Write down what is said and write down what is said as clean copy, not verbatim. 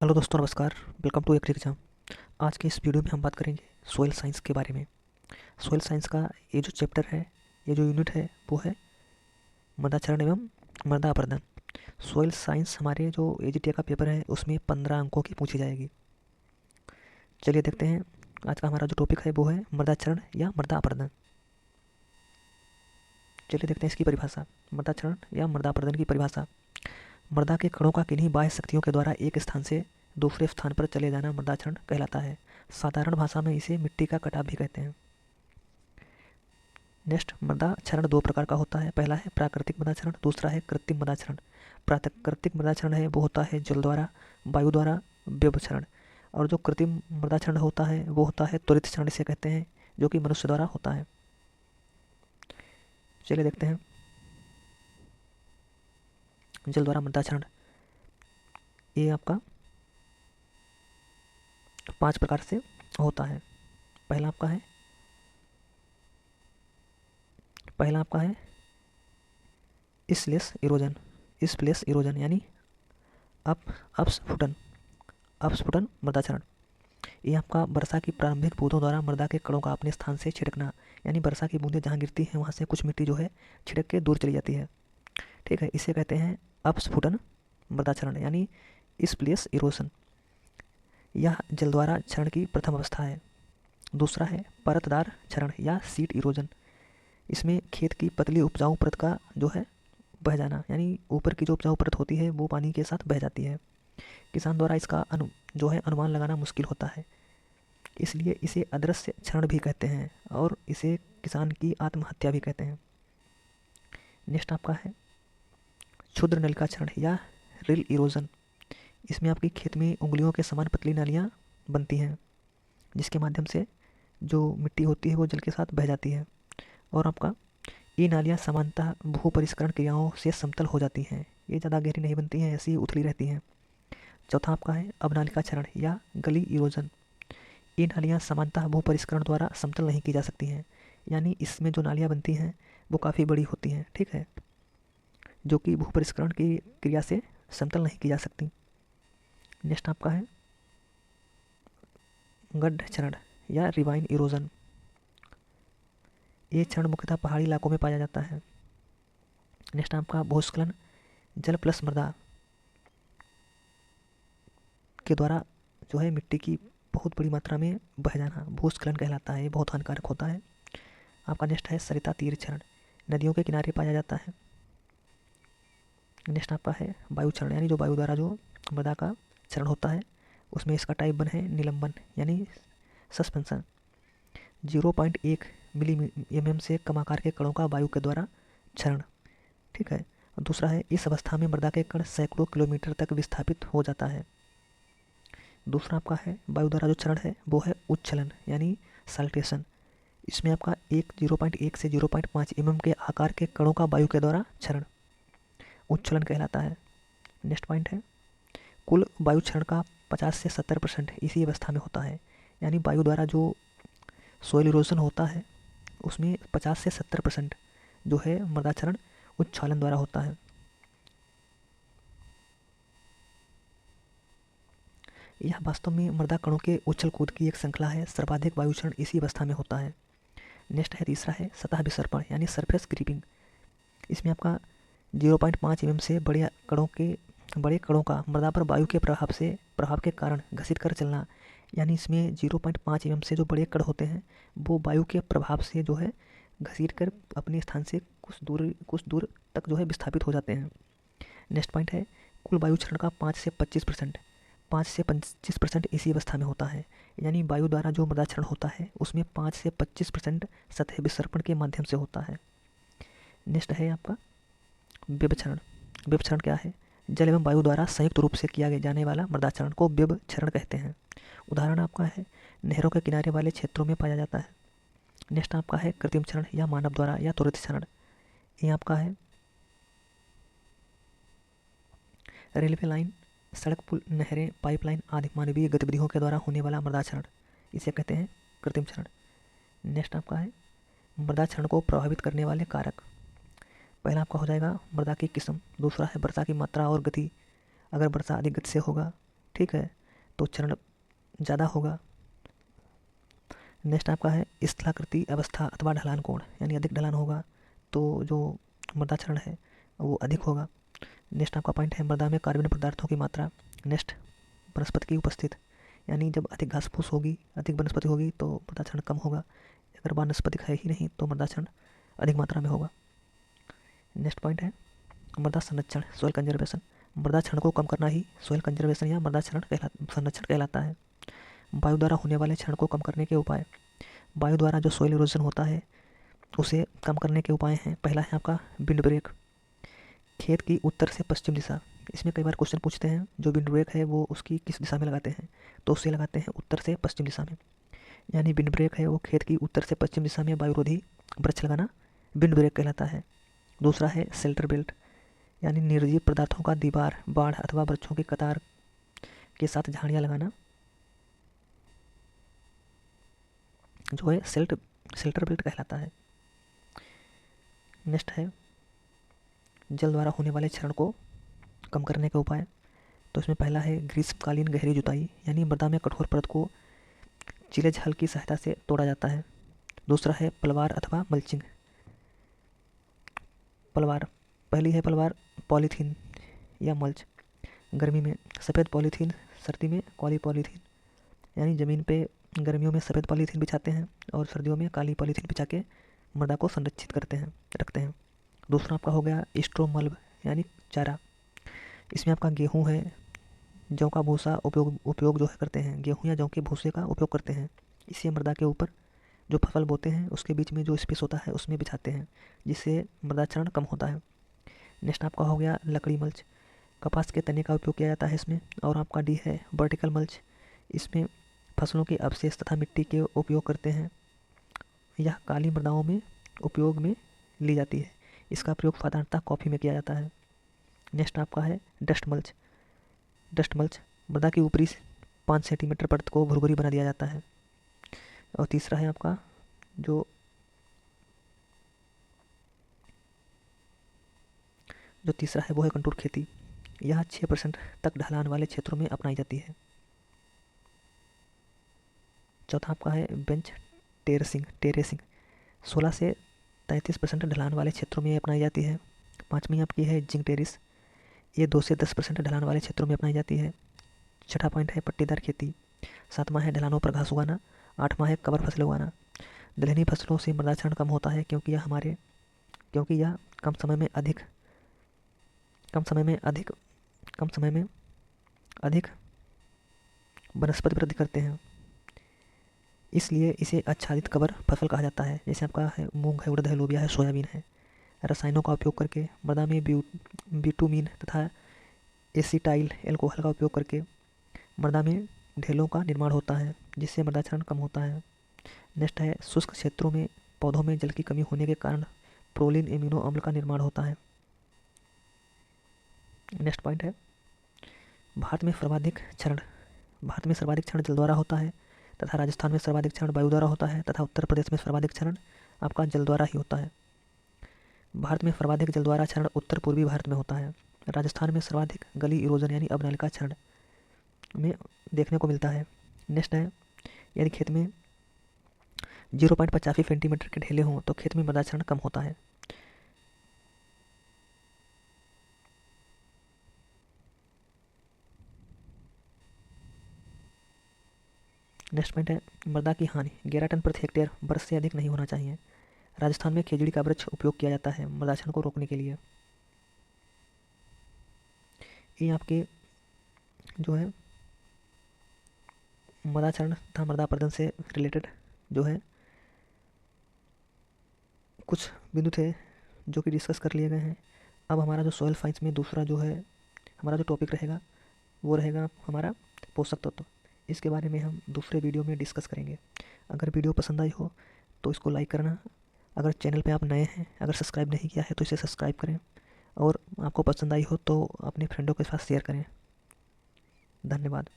Hello दोस्तों, नमस्कार। Welcome to agri exam. आज के इस वीडियो में हम बात करेंगे सोइल साइंस के बारे में। सोइल साइंस का ये जो चैप्टर है, ये जो यूनिट है, वो है मृदा क्षरण एवं मृदा अपरदन। सोइल साइंस हमारे जो एजीटी का पेपर है उसमें 15 अंकों की पूछी जाएगी। चलिए देखते हैं। आज का हमारा जो टॉपिक है वो है मृदा क्षरण या मृदा अपरदन। चलिए देखते हैं इसकी परिभाषा। मृदा क्षरण या मृदा अपरदन की परिभाषा: मृदा के कणों का किन्हीं बाह्य शक्तियों के द्वारा एक स्थान से दूसरे स्थान पर चले जाना मृदा क्षरण कहलाता है। साधारण भाषा में इसे मिट्टी का कटाव भी कहते हैं। नेक्स्ट, मृदा क्षरण दो प्रकार का होता है। पहला है प्राकृतिक मृदा क्षरण, दूसरा है कृत्रिम मृदा क्षरण। प्राकृतिक मृदा क्षरण है वो होता है जल द्वारा, वायु द्वारा, व्यव क्षरण। और जो कृत्रिम मृदा क्षरण होता है वो होता है त्वरित क्षरण इसे कहते हैं, जो कि मनुष्य द्वारा होता है। चलिए देखते हैं। जल द्वारा मृदा क्षरण ये आपका 5 प्रकार से होता है। पहला आपका है स्लेश इरोजन। स्प्लेश इरोजन यानी अपस्फुटन अपस्फुटन मृदा क्षरण। ये आपका वर्षा की प्रारंभिक बूंदों द्वारा मृदा के कणों का अपने स्थान से छिड़कना, यानी वर्षा की बूंदें जहाँ गिरती हैं वहाँ से कुछ मिट्टी जो है छिड़क के दूर चली जाती है। ठीक है, इसे कहते हैं अपस्फुटन मृदा क्षरण यानी स्प्लेश इरोजन। यह जल द्वारा क्षरण की प्रथम अवस्था है। दूसरा है परतदार क्षरण या सीड इरोजन। इसमें खेत की पतली उपजाऊ परत का जो है बह जाना, यानी ऊपर की जो उपजाऊ परत होती है वो पानी के साथ बह जाती है। किसान द्वारा इसका जो है अनुमान लगाना मुश्किल होता है, इसलिए इसे अदृश्य क्षरण भी कहते हैं और इसे किसान की आत्महत्या भी कहते हैं। नेक्स्ट आपका है क्षुद्र नलिका क्षरण या रिल इरोजन। इसमें आपकी खेत में उंगलियों के समान पतली नालियाँ बनती हैं, जिसके माध्यम से जो मिट्टी होती है वो जल के साथ बह जाती है और आपका ये नालियाँ सामान्यतः भू परिष्करण क्रियाओं से समतल हो जाती हैं। ये ज़्यादा गहरी नहीं बनती हैं, ऐसी उथली रहती हैं। चौथा आपका है अवनालिका क्षरण या गली इरोजन। ये नालियाँ सामान्यतः भू परिष्करण द्वारा समतल नहीं की जा सकती हैं, यानी इसमें जो नालियाँ बनती हैं वो काफ़ी बड़ी होती हैं, ठीक है, जो कि भू परिष्करण की क्रिया से समतल नहीं की जा सकती। नेक्स्ट आपका है गड्ढ क्षरण या रिवाइन इरोजन। ये क्षरण मुख्यतः पहाड़ी इलाकों में पाया जाता है। नेक्स्ट आपका भूस्खलन जल प्लस मृदा के द्वारा जो है मिट्टी की बहुत बड़ी मात्रा में बह जाना भूस्खलन कहलाता है। ये बहुत हानिकारक होता है। आपका नेक्स्ट है सरिता तीर क्षरण, नदियों के किनारे पाया जाता है। नेक्स्ट आपका है वायु क्षरण, यानी जो वायु द्वारा जो मृदा का क्षरण होता है उसमें इसका टाइप वन है निलंबन यानी सस्पेंशन। 0.1 मिली से कम आकार के कणों का वायु के द्वारा क्षरण, ठीक है। और दूसरा है इस अवस्था में मृदा के कण सैकड़ों किलोमीटर तक विस्थापित हो जाता है। दूसरा आपका है वायु द्वारा जो क्षरण है वो है उच्छलन यानी साल्टेशन। इसमें आपका 0.1 से 0.5 के आकार के कणों का वायु के द्वारा क्षरण उच्छलन कहलाता है। नेक्स्ट पॉइंट है कुल वायु क्षरण का 50 से 70% इसी अवस्था में होता है, यानी वायु द्वारा जो सोइल इरोजन होता है उसमें 50 से 70% जो है मृदा क्षरण उच्छालन द्वारा होता है। यह वास्तव में मृदा कणों के उछल कूद की एक श्रृंखला है। सर्वाधिक वायु क्षरण इसी अवस्था में होता है। नेक्स्ट है तीसरा है सतह विसर्पण यानी सरफेस क्रीपिंग। इसमें आपका 0.5 से बड़े कणों का मृदा पर वायु के प्रभाव के कारण घसीट कर चलना, यानी इसमें 0.5 से जो बड़े कण होते हैं वो वायु के प्रभाव से जो है घसीट कर अपने स्थान से कुछ दूर तक जो है विस्थापित हो जाते हैं। नेक्स्ट पॉइंट है कुल वायु क्षरण का 5 से 25% इसी अवस्था में होता है, यानी वायु द्वारा जो मृदा क्षरण होता है उसमें 5 से 25% सतह विसर्पण के माध्यम से होता है। नेक्स्ट है आपका व्यव क्षरण। व्यव क्षरण क्या है? जल एवं वायु द्वारा संयुक्त रूप से किया जाने वाला मृदा क्षरण को व्यव क्षरण कहते हैं। उदाहरण आपका है नहरों के किनारे वाले क्षेत्रों में पाया जाता है। नेक्स्ट आपका है कृत्रिम क्षरण या मानव द्वारा या त्वरित क्षरण। ये आपका है रेलवे लाइन, सड़क, पुल, नहरें, पाइपलाइन आदि मानवीय गतिविधियों के द्वारा होने वाला मृदा क्षरण, इसे कहते हैं कृत्रिम क्षरण। नेक्स्ट आपका है मृदा क्षरण को प्रभावित करने वाले कारक। पहला आपका हो जाएगा मृदा की किस्म, दूसरा है वर्षा की मात्रा और गति, अगर वर्षा अधिक गति से होगा, ठीक है, तो चरण ज़्यादा होगा। नेक्स्ट आपका है स्थलाकृति अवस्था अथवा ढलान कोण, यानी अधिक ढलान होगा तो जो मृदा चरण है वो अधिक होगा। नेक्स्ट आपका पॉइंट है मृदा में कार्बनिक पदार्थों की मात्रा। नेक्स्ट वनस्पति की उपस्थित, यानी जब अधिक घास फूस होगी, अधिक वनस्पति होगी तो मृदा क्षरण कम होगा। अगर वनस्पति है ही नहीं तो मृदा क्षरण अधिक मात्रा में होगा। नेक्स्ट पॉइंट है मृदा संरक्षण, सॉइल कंजर्वेशन। मृदा क्षरण को कम करना ही सॉइल कंजर्वेशन या मृदा संरक्षण कहलाता है। वायु द्वारा होने वाले क्षरण को कम करने के उपाय। वायु द्वारा जो सॉइल इरोजन होता है उसे कम करने के उपाय हैं। पहला है आपका विंड ब्रेक, खेत की उत्तर से पश्चिम दिशा। इसमें कई बार क्वेश्चन पूछते हैं जो विंड ब्रेक है वो उसकी किस दिशा में लगाते हैं, तो उससे लगाते हैं उत्तर से पश्चिम दिशा में, यानी विंड ब्रेक है वो खेत की उत्तर से पश्चिम दिशा में वायुरोधी वृक्ष लगाना विंड ब्रेक कहलाता है। दूसरा है शेल्टर बेल्ट, यानी निर्जीव पदार्थों का दीवार, बाढ़ अथवा वृक्षों की कतार के साथ झाड़ियाँ लगाना जो है शेल्टर बेल्ट कहलाता है। नेक्स्ट है जल द्वारा होने वाले क्षरण को कम करने के उपाय। तो इसमें पहला है ग्रीष्मकालीन गहरी जुताई, यानी मृदा में कठोर परत को चिलेज हल की सहायता से तोड़ा जाता है। दूसरा है पलवार अथवा मल्चिंग। पलवार, पहली है पलवार पॉलीथीन या मल्च, गर्मी में सफ़ेद पॉलीथीन, सर्दी में काली पॉलीथीन, यानी ज़मीन पे गर्मियों में सफ़ेद पॉलीथीन बिछाते हैं और सर्दियों में काली पॉलीथीन बिछा के मृदा को संरक्षित रखते हैं। दूसरा आपका हो गया स्ट्रो मल्ब, यानी चारा। इसमें आपका गेहूँ है, जौ का भूसा उपयोग जो है करते हैं, गेहूँ या जौ के भूसे का उपयोग करते हैं। इसे मृदा के ऊपर जो फसल बोते हैं उसके बीच में जो स्पेस होता है उसमें बिछाते हैं, जिससे मृदा क्षरण कम होता है। नेक्स्ट आपका हो गया लकड़ी मल्च, कपास के तने का उपयोग किया जाता है इसमें। और आपका डी है वर्टिकल मल्च, इसमें फसलों के अवशेष तथा मिट्टी के उपयोग करते हैं। यह काली मृदाओं में उपयोग में ली जाती है। इसका प्रयोग साधारणतः कॉफ़ी में किया जाता है। नेक्स्ट आपका है डस्ट मल्च। डस्ट मल्च मृदा की ऊपरी 5 सेंटीमीटर परत को भुरभुरी बना दिया जाता है। और तीसरा है आपका जो तीसरा है वो है कंटूर खेती। यह 6% तक ढलान वाले क्षेत्रों में अपनाई जाती है। चौथा आपका है बेंच टेरेसिंग 16 से 33% ढलान वाले क्षेत्रों में अपनाई जाती है। पाँचवीं आपकी है जिंक टेरिस, ये 2 से 10% ढलान वाले क्षेत्रों में अपनाई जाती है। छठा पॉइंट है पट्टीदार खेती। सातवां है ढलानों पर घास उगाना। आठवां है कवर फसलें उगाना। दलहनी फसलों से मृदा क्षरण कम होता है क्योंकि यह कम समय में अधिक वनस्पति वृद्धि करते हैं, इसलिए इसे आच्छादित कवर फसल कहा जाता है। जैसे आपका है मूंग है, उड़द है, लोबिया है, सोयाबीन है। रसायनों का उपयोग करके मृदा में बिटूमिन तथा एसिटाइल एल्कोहल का उपयोग करके मृदा में ढेलों का निर्माण होता है, जिससे मृदा क्षरण कम होता है। नेक्स्ट है शुष्क क्षेत्रों में पौधों में जल की कमी होने के कारण प्रोलिन एमिनो अम्ल का निर्माण होता है। नेक्स्ट पॉइंट है भारत में सर्वाधिक क्षरण जल द्वारा होता है तथा राजस्थान में सर्वाधिक क्षरण वायु द्वारा होता है तथा उत्तर प्रदेश में सर्वाधिक क्षरण आपका जल द्वारा ही होता है। भारत में सर्वाधिक जल द्वारा क्षरण उत्तर पूर्वी भारत में होता है। राजस्थान में सर्वाधिक गली इरोजन यानी अवनालिका क्षरण में देखने को मिलता है। नेक्स्ट है यदि खेत में 0.85 सेंटीमीटर के ढेले हों तो खेत में मृदा क्षरण कम होता है। नेक्स्ट पॉइंट है मृदा की हानि 11 टन प्रति हेक्टेयर वर्ष से अधिक नहीं होना चाहिए। राजस्थान में खेजड़ी का वृक्ष उपयोग किया जाता है मृदा क्षरण को रोकने के लिए। ये आपके जो है मृदा क्षरण तथा मृदा अपरदन से रिलेटेड जो है कुछ बिंदु थे जो कि डिस्कस कर लिए गए हैं। अब हमारा जो सॉइल साइंस में दूसरा जो है हमारा जो टॉपिक रहेगा वो रहेगा हमारा पोषक तत्व। इसके बारे में हम दूसरे वीडियो में डिस्कस करेंगे। अगर वीडियो पसंद आई हो तो इसको लाइक करना। अगर चैनल पे आप नए हैं, अगर सब्सक्राइब नहीं किया है तो इसे सब्सक्राइब करें और आपको पसंद आई हो तो अपने फ्रेंडों के साथ शेयर करें। धन्यवाद।